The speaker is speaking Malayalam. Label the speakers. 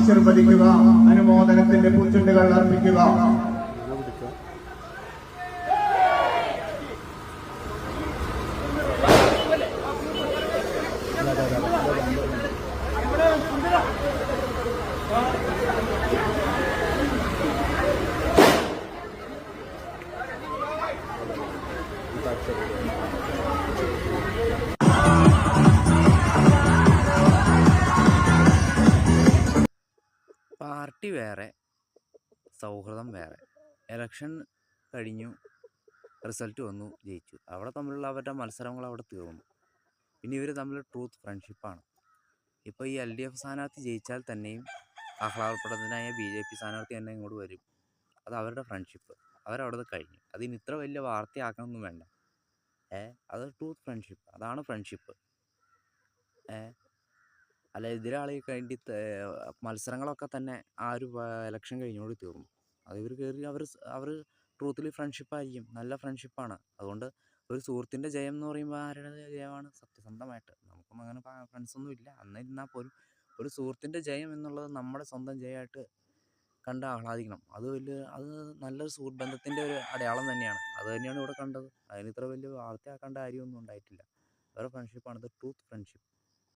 Speaker 1: ആശീർവദിക്കുക. അനുമോദനത്തിന്റെ പൂച്ചുണ്ടുകൾ അർപ്പിക്കുക.
Speaker 2: പാർട്ടി വേറെ, സൗഹൃദം വേറെ. ഇലക്ഷൻ കഴിഞ്ഞു, റിസൾട്ട് വന്നു, ജയിച്ചു. അവിടെ തമ്മിലുള്ള അവരുടെ മത്സരങ്ങൾ അവിടെ തീർന്നു. പിന്നെ ഇവർ തമ്മിൽ ട്രൂത്ത് ഫ്രണ്ട്ഷിപ്പാണ്. ഇപ്പോൾ ഈ LDF സ്ഥാനാർത്ഥി ജയിച്ചാൽ തന്നെയും ആഹ്ലാദപ്രദനായ BJP സ്ഥാനാർത്ഥി തന്നെ ഇങ്ങോട്ട് വരും. അത് അവരുടെ ഫ്രണ്ട്ഷിപ്പ്, അവരവിടെ കഴിഞ്ഞു. അതിന് ഇത്ര വലിയ വാർത്തയാക്കണമൊന്നും വേണ്ട. അത് ട്രൂത്ത് ഫ്രണ്ട്ഷിപ്പ്, അതാണ് ഫ്രണ്ട്ഷിപ്പ്. അല്ല, എതിരാളിക്ക് വേണ്ടി മത്സരങ്ങളൊക്കെ തന്നെ ആ ഒരു ഇലക്ഷൻ കഴിഞ്ഞോട് തീർന്നു. അത് ഇവർ കയറി അവർ ട്രൂത്തിലി ഫ്രണ്ട്ഷിപ്പായിരിക്കും, നല്ല ഫ്രണ്ട്ഷിപ്പാണ്. അതുകൊണ്ട് ഒരു സുഹൃത്തിൻ്റെ ജയം എന്ന് പറയുമ്പോൾ ആരുടെ ജയമാണ്? സത്യസന്ധമായിട്ട് നമുക്കൊന്നും അങ്ങനെ ഫ്രണ്ട്സൊന്നും ഇല്ല, എന്നിരുന്നാൽ പോലും ഒരു സുഹൃത്തിൻ്റെ ജയം എന്നുള്ളത് നമ്മുടെ സ്വന്തം ജയമായിട്ട് കണ്ട് ആഹ്ലാദിക്കണം. അത് നല്ലൊരു സുഹൃത്ത് ബന്ധത്തിൻ്റെ ഒരു അടയാളം തന്നെയാണ്. അത് തന്നെയാണ് ഇവിടെ കണ്ടത്. അതിന് ഇത്ര വലിയ വാർത്തയാക്കേണ്ട കാര്യമൊന്നും ഉണ്ടായിട്ടില്ല. അവരുടെ ഫ്രണ്ട്ഷിപ്പാണ്, ഇത് ട്രൂത്ത് ഫ്രണ്ട്ഷിപ്പ്.